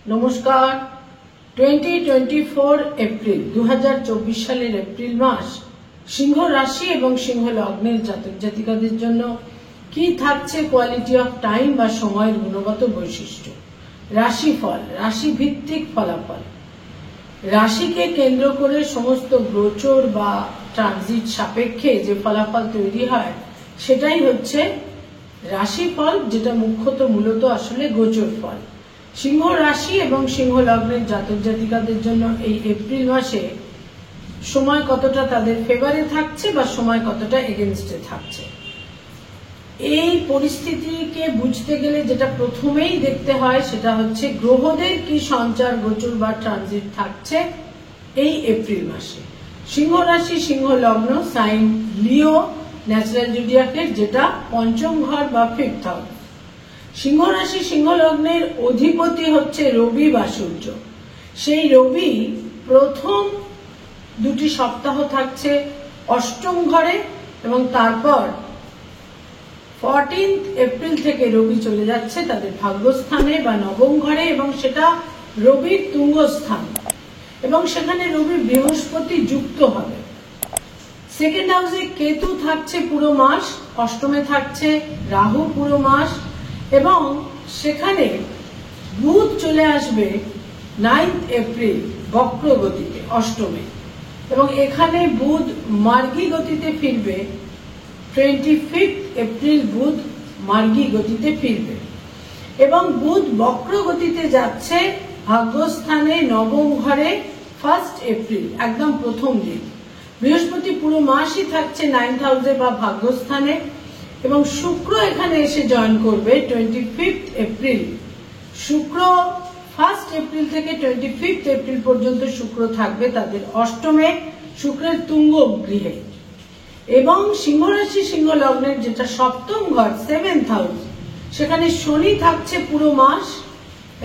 নমস্কার। 2024 এপ্রিল 2024 সালের এপ্রিল মাস সিংহ রাশি এবং সিংহ লগ্নের জাতক জাতিকাদের জন্য কি থাকছে কোয়ালিটি অফ টাইম বা সময়ের গুণগত বৈশিষ্ট্য। রাশিফল, রাশি ভিত্তিক ফলাফল। রাশিকে কেন্দ্র করে সমস্ত গোচর বা ট্রানজিট সাপেক্ষে যে ফলাফল তৈরি হয় সেটাই হচ্ছে রাশিফল, যেটা মূলত আসলে গোচর ফল। সিংহ রাশি এবং সিংহ লগ্নের জাতক জাতিকাদের জন্য এই এপ্রিল মাসে সময় কতটা তাদের ফেভারে থাকছে বা সময় কতটা এগেনস্টে থাকছে। এই পরিস্থিতিকে বুঝতে গেলে যেটা প্রথমেই দেখতে হয় সেটা হচ্ছে গ্রহদের কি সঞ্চার গোচর বা ট্রানজিট থাকছে এই এপ্রিল মাসে। সিংহ রাশি সিংহ লগ্ন, সাইন লিও, ন্যাচারাল জুডিয়াকের, যেটা পঞ্চম ঘর বা ফিফথ হাউস। সিংহ রাশি সিংহ লগ্নের অধিপতি হচ্ছে রবি বা সূর্য। সেই রবি প্রথম দুটি সপ্তাহ থাকছে অষ্টম ঘরে এবং তারপর 14 এপ্রিল থেকে রবি চলে যাচ্ছে তাদের ভাগ্যস্থানে বা নবম ঘরে, এবং সেটা রবির তুঙ্গ স্থান, এবং সেখানে রবি বৃহস্পতি যুক্ত হবে। সেকেন্ড হাউসে কেতু থাকছে পুরো মাস, অষ্টমে থাকছে রাহু পুরো মাস, এবং সেখানে বুধ চলে আসবে 9 এপ্রিল বক্র গতিতে অষ্টমে, এবং এখানে বুধ মার্গী গতিতে ফিরবে 25 এপ্রিল। বুধ মার্গী গতিতে ফিরবে এবং বুধ বক্র গতিতে যাচ্ছে ভাগ্যস্থানে নবম ঘরে 1 এপ্রিল, একদম প্রথম দিন। বৃহস্পতি পুরো মাসই থাকছে 9th হাউসে বা ভাগ্যস্থানে, এবং শুক্র এখানে এসে জয়েন করবে 25 এপ্রিল। শুক্র 1 এপ্রিল থেকে 25 এপ্রিল পর্যন্ত শুক্র থাকবে তাদের অষ্টমে, শুক্রের তুঙ্গ গৃহে। এবং সিংহ রাশি সিংহ লগ্নের যেটা সপ্তম ঘর 7th হাউস, সেখানে শনি থাকছে পুরো মাস,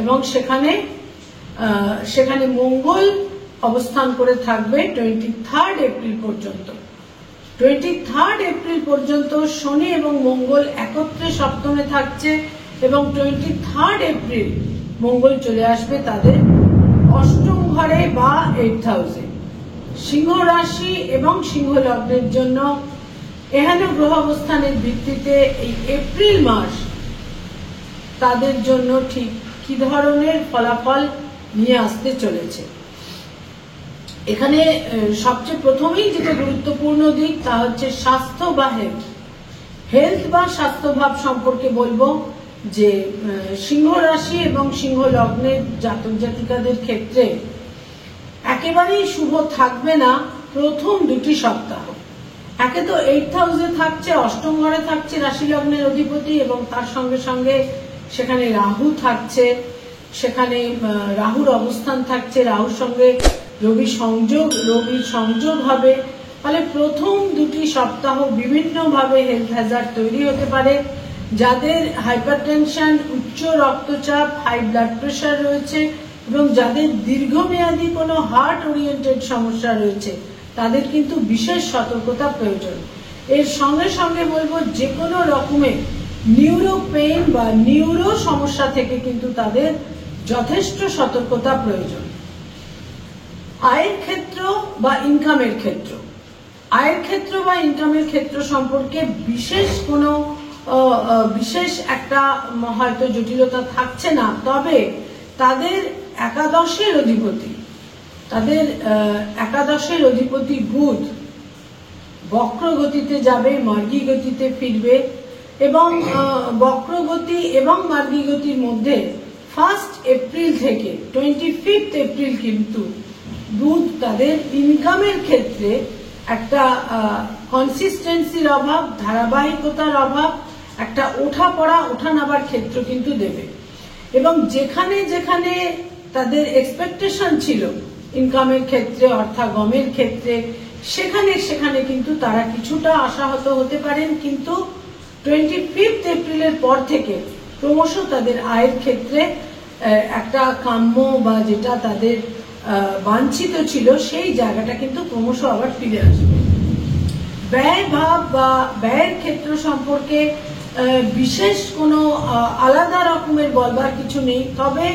এবং সেখানে মঙ্গল অবস্থান করে থাকবে 23 এপ্রিল পর্যন্ত। 23 এপ্রিল পর্যন্ত শনি এবং মঙ্গল একত্রে সপ্তমে থাকছে, এবং 23 এপ্রিল মঙ্গল চলে আসবে তাদের অষ্টম ঘরে বা 8th হাউসে। সিংহ রাশি এবং সিংহ লগ্নের জন্য এহেন গ্রহ অবস্থানের ভিত্তিতে এই এপ্রিল মাস তাদের জন্য ঠিক কি ধরনের ফলাফল নিয়ে আসতে চলেছে। এখানে সবচেয়ে প্রথমেই যেটা গুরুত্বপূর্ণ দিক তা হচ্ছে স্বাস্থ্য বা হেলথ বা স্বাস্থ্যভাব সম্পর্কে বলবো যে সিংহ রাশি এবং সিংহ লগ্নের জাতক জাতিকাদের ক্ষেত্রে একেবারেই শুভ থাকবে না প্রথম দুটি সপ্তাহ। একে তো 8th হাউসে থাকছে, অষ্টম ঘরে থাকছে রাশি লগ্নের অধিপতি, এবং তার সঙ্গে সঙ্গে সেখানে রাহু থাকছে, সেখানে রাহুর অবস্থান থাকছে, রাহুর সঙ্গে রবির সংযোগ হবে। ফলে প্রথম দুটি সপ্তাহ বিভিন্নভাবে হেলথ হ্যাজার্ড তৈরি হতে পারে। যাদের হাইপারটেনশন, উচ্চ রক্তচাপ, হাই ব্লাড প্রেশার রয়েছে, এবং যাদের দীর্ঘমেয়াদী কোনো হার্ট ওরিয়েন্টেড সমস্যা রয়েছে তাদের কিন্তু বিশেষ সতর্কতা প্রয়োজন। এর সঙ্গে সঙ্গে বলবো যে কোনো রকমের নিউরো পেইন বা নিউরো সমস্যা থেকে কিন্তু তাদের যথেষ্ট সতর্কতা প্রয়োজন। আয়ের ক্ষেত্র বা ইনকামের ক্ষেত্র, আয়ের ক্ষেত্র বা ইনকামের ক্ষেত্র সম্পর্কে বিশেষ একটা হয়তো জটিলতা থাকছে না, তবে তাদের একাদশের অধিপতি বুধ বক্র গতিতে যাবে, মার্গী গতিতে ফিরবে, এবং বক্রগতি এবং মার্গী গতির মধ্যে 1 এপ্রিল থেকে 25 এপ্রিল কিন্তু বুধ তাদের ইনকামের ক্ষেত্রে একটা কনসিস্টেন্সির অভাব, ধারাবাহিকতার অভাব, একটা ওঠা নামার ক্ষেত্র কিন্তু দেবে। এবং যেখানে যেখানে তাদের এক্সপেকটেশন ছিল ইনকামের ক্ষেত্রে, অর্থাগমের ক্ষেত্রে, সেখানে কিন্তু তারা কিছুটা আশাহত হতে পারেন, কিন্তু 25 এপ্রিলের পর থেকে ক্রমশ তাদের আয়ের ক্ষেত্রে একটা কাম্য বা যেটা তাদের বাঞ্ছিত ছিল সেই জায়গাটা কিন্তু ক্রমশ আবার ফিরে আসবে। ব্যয় ভাব বা ব্যয়ের ক্ষেত্র সম্পর্কে বিশেষ কোনো আলাদা রকমের বলবার কিছু নেই, তবে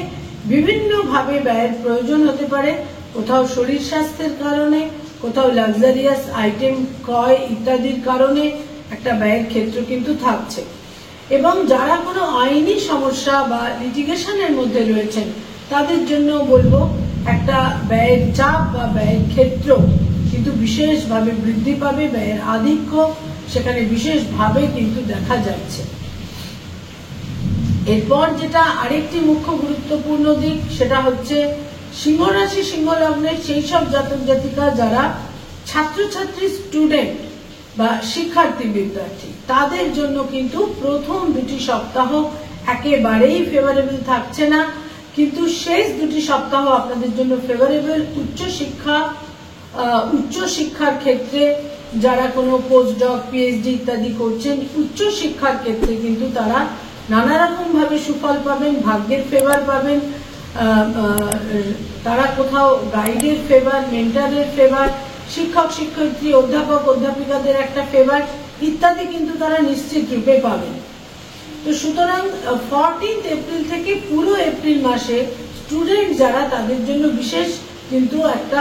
বিভিন্নভাবে ব্যয়ের প্রয়োজন হতে পারে, কোথাও শরীর স্বাস্থ্যের কারণে, কোথাও লাক্সারিয়াস আইটেম ক্রয় ইত্যাদির কারণে একটা ব্যয়ের ক্ষেত্র কিন্তু থাকছে। এবং যারা কোনো আইনি সমস্যা বা লিটিগেশনের মধ্যে রয়েছেন তাদের জন্য বলবো একটা ব্যয়ের চাপ বা ব্যয়ের ক্ষেত্র কিন্তু বিশেষভাবে বৃদ্ধি পাবে, ব্যয়ের আধিক্য সেখানে বিশেষভাবে কিন্তু দেখা যাচ্ছে। এরপর যেটা আরেকটি মুখ্য গুরুত্বপূর্ণ দিক সেটা হচ্ছে সিংহ রাশি সিংহ লগ্নের সেই সব জাতক জাতিকা যারা ছাত্রছাত্রী স্টুডেন্ট বা শিক্ষার্থী বিদ্যার্থী, তাদের জন্য কিন্তু প্রথম দুটি সপ্তাহ একেবারেই ফেভারেবল থাকছে না, কিন্তু শেষ দুটি সপ্তাহ আপনাদের জন্য ফেভারেবল। উচ্চশিক্ষার ক্ষেত্রে যারা কোনো পোস্টডক পিএইচডি ইত্যাদি করছেন, উচ্চশিক্ষার ক্ষেত্রে কিন্তু তারা নানা রকম ভাবে সুফল পাবেন, ভাগ্যের ফেভার পাবেন, তারা কোথাও গাইডের ফেভার, মেন্টরের ফেভার, শিক্ষক শিক্ষয়িত্রী অধ্যাপক অধ্যাপিকাদের একটা ফেভার ইত্যাদি কিন্তু তারা নিশ্চিত রূপে পাবেন। তো সুতরাং 14 এপ্রিল থেকে পুরো এপ্রিল মাসে স্টুডেন্ট যারা তাদের জন্য বিশেষ কিন্তু একটা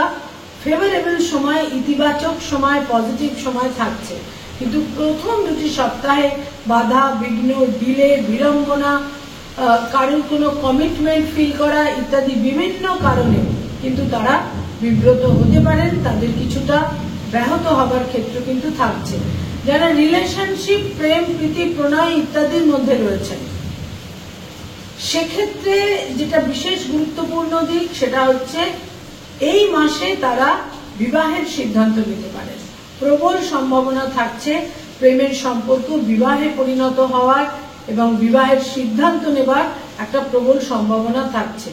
ফেভারেবল সময়, ইতিবাচক সময়, পজিটিভ সময় থাকছে। কিন্তু প্রথম দুটি সপ্তাহে বাধা বিঘ্ন, ডিলে, বিড়ম্বনা, কারোর কোনো কমিটমেন্ট ফিল করা ইত্যাদি বিভিন্ন কারণে কিন্তু তারা বিব্রত হতে পারেন, তাদের কিছুটা ব্যাহত হবার ক্ষেত্র কিন্তু থাকছে। যারা রিলেশনশিপ, প্রেম, প্রীতি, প্রণয় ইত্যাদির মধ্যে রয়েছেন সেক্ষেত্রে যেটা বিশেষ গুরুত্বপূর্ণ দিক সেটা হচ্ছে এই মাসে তারা বিবাহের সিদ্ধান্ত নিতে পারেন। প্রবল সম্ভাবনা থাকছে প্রেমের সম্পর্ক বিবাহে পরিণত হওয়ার এবং বিবাহের সিদ্ধান্ত নেবার একটা প্রবল সম্ভাবনা থাকছে।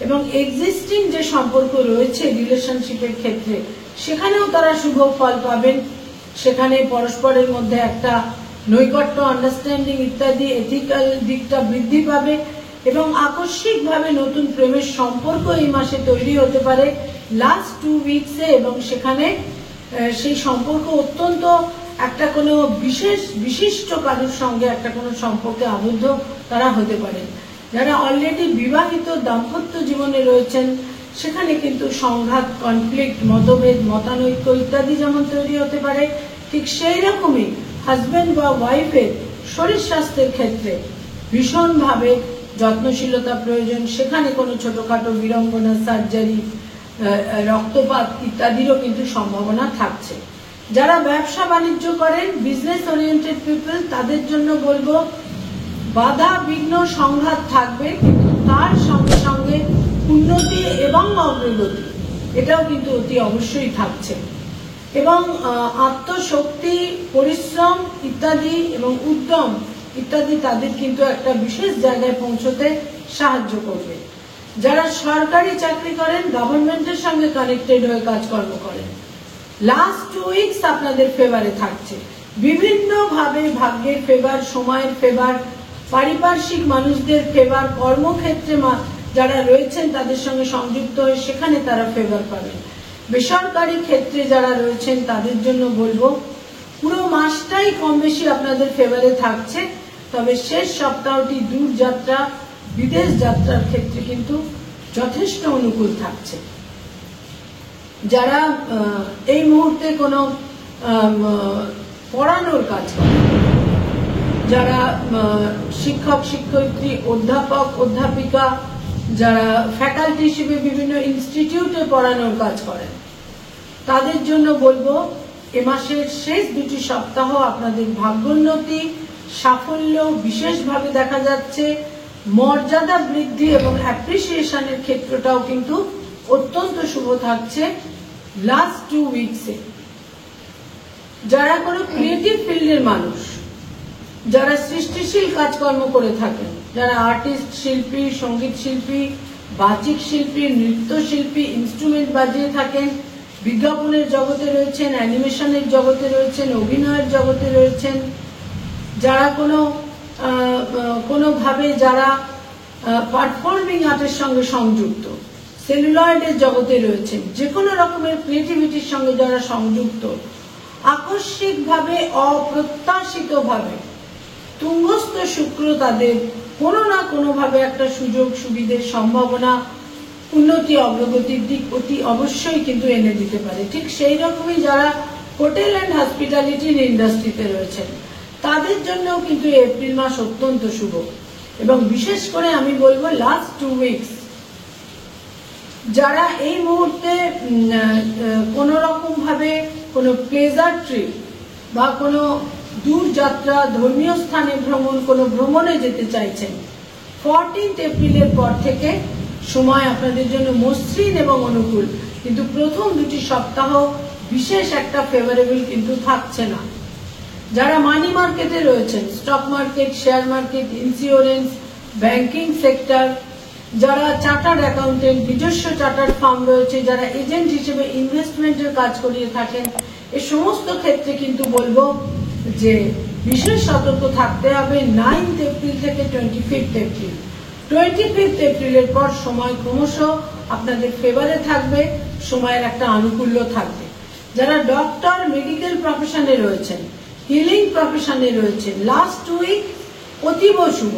এবং এক্সিস্টিং যে সম্পর্ক রয়েছে রিলেশনশিপের ক্ষেত্রে সেখানেও তারা শুভ ফল পাবেন, সেখানে পরস্পরের মধ্যে একটা নৈকট্য, আন্ডারস্ট্যান্ডিং ইত্যাদি এথিক্যাল দিকটা বৃদ্ধি পাবে এবং আকস্মিকভাবে নতুন প্রেমের সম্পর্ক এই মাসে তৈরি হতে পারে লাস্ট 2 উইকসে, এবং সেখানে সেই সম্পর্ক অত্যন্ত একটা কোনো বিশিষ্ট কারোর সঙ্গে একটা কোনো সম্পর্কে আবদ্ধ তারা হতে পারেন। যারা অলরেডি বিবাহিত দাম্পত্য জীবনে রয়েছেন সেখানে কিন্তু সংঘাত, কনফ্লিক্ট, মতভেদ, মতানৈক্য ইত্যাদি যেমন তৈরি হতে পারে, ঠিক সেই রকমই হাজবেন্ড বা ওয়াইফের শরীর স্বাস্থ্যের ক্ষেত্রে ভীষণভাবে যত্নশীলতা প্রয়োজন। সেখানে কোনো ছোটখাটো বিড়ম্বনা, সার্জারি, রক্তপাত ইত্যাদিরও কিন্তু সম্ভাবনা থাকছে। যারা ব্যবসা বাণিজ্য করেন, বিজনেস ওরিয়েন্টেড পিপল, তাদের জন্য বলবো বাধা বিঘ্ন সংঘাত থাকবে, কিন্তু তার সঙ্গে সঙ্গে উন্নতি এবং অগ্রগতি এটাও কিন্তু অতি অবশ্যই থাকছে। এবং আত্মশক্তি, পরিশ্রম ইত্যাদি এবং উদ্যম ইত্যাদি তাদের কিন্তু একটা বিশেষ জায়গায় পৌঁছতে সাহায্য করবে। যারা সরকারি চাকরি করেন, গভর্নমেন্টের সঙ্গে কানেক্টেড হয়ে কাজকর্ম করেন, লাস্ট 2 উইকস আপনাদের ফেভারে থাকছে। বিভিন্নভাবে ভাগ্যের ফেভার, সময়ের ফেভার, পারিপার্শ্বিক মানুষদের ফেভার, কর্মক্ষেত্রে যারা রয়েছেন তাদের সঙ্গে সংযুক্ত হয়ে সেখানে তারা ফেভার পাবেন। বেসরকারি ক্ষেত্রে যারা রয়েছেন তাদের জন্য বলবো পুরো মাসটাই কম বেশি আপনাদের ফেভারে থাকছে, তবে শেষ সপ্তাহটি দূর যাত্রা, বিদেশ যাত্রার ক্ষেত্রে কিন্তু যথেষ্ট অনুকূল থাকছে। যারা এই মুহূর্তে কোনো পড়ানোর কাজ করে, যারা শিক্ষক শিক্ষয়িত্রী, অধ্যাপক অধ্যাপিকা, যারা ফ্যাকাল্টি হিসেবে বিভিন্ন ইনস্টিটিউটে পড়ানোর কাজ করেন, তাদের জন্য বলবো এ মাসের শেষ দুটি সপ্তাহ আপনাদের ভাগ্যোন্নতি, সাফল্য বিশেষভাবে দেখা যাচ্ছে। মর্যাদা বৃদ্ধি এবং অ্যাপ্রিসিয়েশনের ক্ষেত্রটাও কিন্তু অত্যন্ত শুভ থাকছে লাস্ট 2 উইকসে। যারা কোনো ক্রিয়েটিভ ফিল্ডের মানুষ, যারা সৃষ্টিশীল কাজকর্ম করে থাকেন, যারা আর্টিস্ট, শিল্পী, সঙ্গীত শিল্পী, বাচিক শিল্পী, নৃত্যশিল্পী, ইনস্ট্রুমেন্ট বাজিয়ে থাকেন, বিজ্ঞাপনের জগতে রয়েছেন, অ্যানিমেশনের জগতে রয়েছেন, অভিনয়ের জগতে রয়েছেন, যারা কোনোভাবে যারা পারফর্মিং আর্টের সঙ্গে সংযুক্ত, সেলুলয়েডের জগতে রয়েছেন, যে কোনো রকমের ক্রিয়েটিভিটির সঙ্গে যারা সংযুক্ত, আকস্মিকভাবে অপ্রত্যাশিতভাবে তুঙ্গস্থ শুক্র তাদের কোনো না কোনো ভাবে একটা সুযোগ সুবিধের সম্ভাবনা, উন্নতি অগ্রগতির দিক অতি অবশ্যই কিন্তু এনে দিতে পারে। ঠিক সেই রকমই যারা হোটেল অ্যান্ড হসপিটালিটির ইন্ডাস্ট্রিতে রয়েছেন তাদের জন্যও কিন্তু এপ্রিল মাস অত্যন্ত শুভ। এবং বিশেষ করে আমি বলবো লাস্ট 2 উইকস যারা এই মুহূর্তে কোন রকম ভাবে কোনো প্লেজার ট্রিপ বা কোনো দূর যাত্রা, ধর্মীয় স্থানে ভ্রমণ, কোনো ভ্রমণে যেতে চাইছেন, 14 এপ্রিলের পর থেকে সময় আপনাদের জন্য মসৃণ এবং অনুকূল। কিন্তু প্রথম 2টি সপ্তাহ বিশেষ একটা ফেভারেবল কিন্তু থাকছে না। যারা মানি মার্কেটে রয়েছেন, stock market, share market, insurance, banking sector, যারা চার্টার্ড অ্যাকাউন্টেন্ট, নিজস্ব চার্টার্ড ফার্ম রয়েছে, যারা এজেন্ট হিসেবে ইনভেস্টমেন্টের কাজ করিয়ে থাকেন, এই সমস্ত ক্ষেত্রে কিন্তু বলবো যে বিশেষ সতর্ক থাকতে হবে 9 এপ্রিল থেকে 25 এপ্রিল। 25 এপ্রিলের পর সময় ক্রমশ আপনাদের ফেভারে থাকবে, সময়ের একটা আনুকূল্য থাকবে। যারা ডক্টর, মেডিকেল প্রফেশনে রয়েছেন, হিলিং প্রফেশনে রয়েছেন, লাস্ট উইক অতীব শুভ।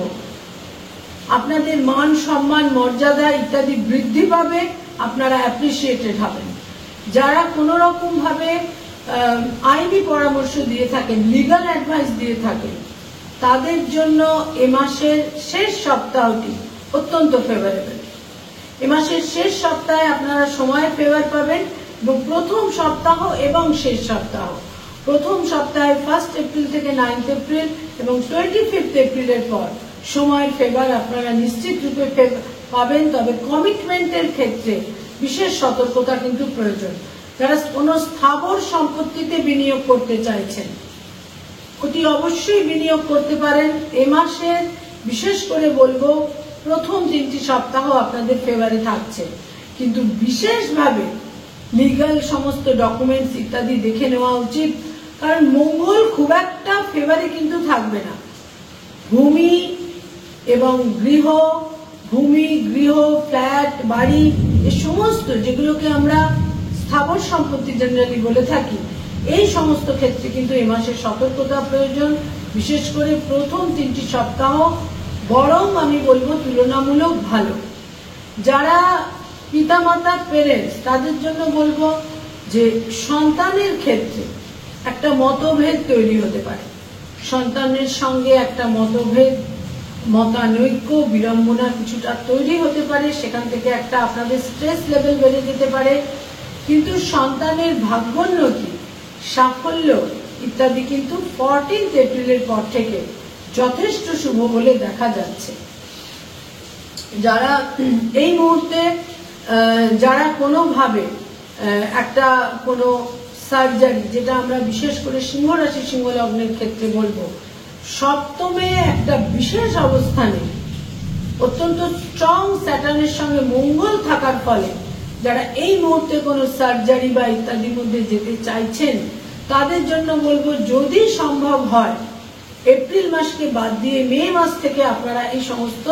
আপনাদের মান সম্মান, মর্যাদা ইত্যাদি বৃদ্ধি পাবে, আপনারা অ্যাপ্রিসিয়েটেড হবেন। যারা কোনো রকম ভাবে আইনি পরামর্শ দিয়ে থাকেন, লিগাল অ্যাডভাইস দিয়ে থাকেন, তাদের জন্য এ মাসের শেষ সপ্তাহটি অত্যন্ত ফেভারেবল। এ মাসের শেষ সপ্তাহে আপনারা সময় ফেভার পাবেন এবং প্রথম সপ্তাহ এবং শেষ সপ্তাহ, প্রথম সপ্তাহে 1 এপ্রিল থেকে 9 এপ্রিল এবং 25 এপ্রিলের পর সময়ের ফেভার আপনারা নিশ্চিত রূপে পাবেন। তবে কমিটমেন্টের ক্ষেত্রে বিশেষ সতর্কতা কিন্তু প্রয়োজন। যারা কোনো স্থাবর সম্পত্তিতে বিনিয়োগ করতে চাইছেন অতি অবশ্যই বিনিয়োগ করতে পারেন। এ মাসের বিশেষ করে বলবো প্রথম 3টি সপ্তাহ আপনাদের ফেভারে থাকছে, কিন্তু বিশেষভাবে লিগাল সমস্ত ডকুমেন্টস ইত্যাদি দেখে নেওয়া উচিত, কারণ মঙ্গল খুব একটা ফেভারে কিন্তু থাকবে না। ভূমি এবং গৃহ, ফ্ল্যাট, বাড়ি, এই সমস্ত যেগুলোকে আমরা স্থাবর সম্পত্তি জেনারেলি বলে থাকি, এই সমস্ত ক্ষেত্রে কিন্তু এ মাসে সতর্কতা প্রয়োজন। বিশেষ করে প্রথম 3টি সপ্তাহ বরং আমি বলবো তুলনামূলক ভালো। যারা পিতামাতা, পেরেন্টস, তাদের জন্য বলবো যে সন্তানের ক্ষেত্রে একটা মতভেদ তৈরি হতে পারে, সন্তানের সঙ্গে একটা মতভেদ, মতানৈক্য, বিড়ম্বনা কিছুটা তৈরি হতে পারে, সেখান থেকে একটা আপনাদের স্ট্রেস লেভেল বেড়ে যেতে পারে। কিন্তু সন্তানের ভাগ্যোন্নতি, সাফল্য ইত্যাদি কিন্তু 14 এপ্রিলের পর থেকে যথেষ্ট শুভ বলে দেখা যাচ্ছে। যারা এই মুহূর্তে যারা কোনোভাবে একটা কোনো সার্জারি, যেটা আমরা বিশেষ করে সিংহ রাশি, সিংহ লগ্নের ক্ষেত্রে বলবো, সপ্তমে একটা বিশেষ অবস্থানে অত্যন্ত স্ট্রং স্যাটার্নের সঙ্গে মঙ্গল থাকার ফলে যারা এই মুহূর্তে কোনো সার্জারি বা ইত্যাদির মধ্যে যেতে চাইছেন, তাদের জন্য বলবো যদি সম্ভব হয় এপ্রিল মাসকে বাদ দিয়ে মে মাস থেকে আপনারা এই সমস্ত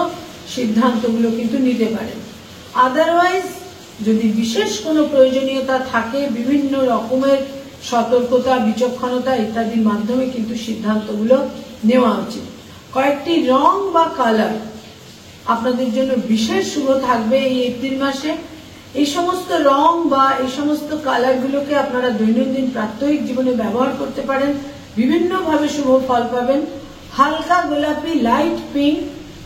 সিদ্ধান্তগুলো কিন্তু নিতে পারেন। আদারওয়াইজ যদি বিশেষ কোনো প্রয়োজনীয়তা থাকে, বিভিন্ন রকমের সতর্কতা, বিচক্ষণতা ইত্যাদির মাধ্যমে কিন্তু সিদ্ধান্তগুলো নেওয়া উচিত। কয়েকটি রং বা কালার আপনাদের জন্য বিশেষ শুভ থাকবে এই এপ্রিল মাসে। এই সমস্ত রং বা এই সমস্ত কালারগুলোকে আপনারা দৈনন্দিন প্রাত্যহিক জীবনে ব্যবহার করতে পারেন, বিভিন্নভাবে শুভ ফল পাবেন। হালকা গোলাপি, লাইট পিঙ্ক,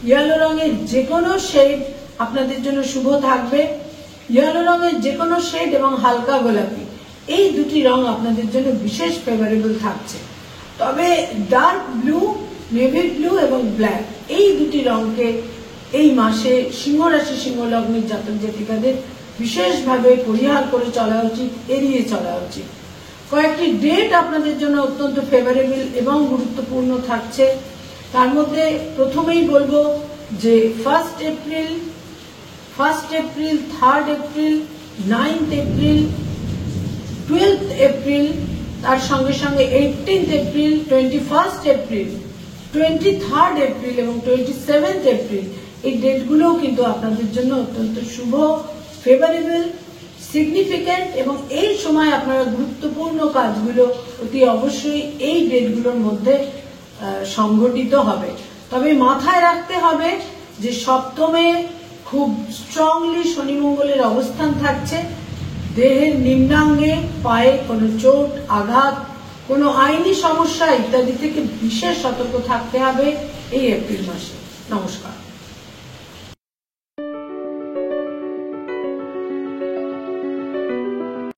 ইয়েলো রঙের যে কোনো শেড আপনাদের জন্য শুভ থাকবে। ইয়েলো রঙের যে কোনো শেড এবং হালকা গোলাপি, এই দুটি রং আপনাদের জন্য বিশেষ ফেভারেবল থাকছে। তবে ডার্ক ব্লু, নেভি ব্লু এবং ব্ল্যাক, এই দুটি রঙকে এই মাসে সিংহ রাশি, সিংহ লগ্নের জাতক জাতিকাদের বিশেষভাবে পরিহার করে চলা উচিত, এড়িয়ে চলা উচিত। কয়েকটি ডেট আপনাদের জন্য অত্যন্ত ফেভারেবল এবং গুরুত্বপূর্ণ থাকছে। তার মধ্যে প্রথমেই বলবো যে 1 এপ্রিল, 3 এপ্রিল, 9 এপ্রিল, 12 এপ্রিল, তার সঙ্গে সঙ্গে 18 এপ্রিল, 21 এপ্রিল, 23 এপ্রিল এবং 27 এপ্রিল, এই ডেটগুলোও কিন্তু আপনাদের জন্য অত্যন্ত শুভ, ফেভারেবল, সিগনিফিক্যান্ট এবং এই সময় আপনারা গুরুত্বপূর্ণ কাজগুলো অতি অবশ্যই এই ডেটগুলোর মধ্যে সংঘটিত হবে। তবে মাথায় রাখতে হবে যে সপ্তমে খুব স্ট্রংলি শনি মঙ্গলের অবস্থান থাকছে। দেহের নিম্নাঙ্গে পায়ে কোনো চোট আঘাত, কোনো আইনি সমস্যা ইত্যাদি থেকে বিশেষ সতর্ক থাকতে হবে এই এপ্রিল মাসে। নমস্কার।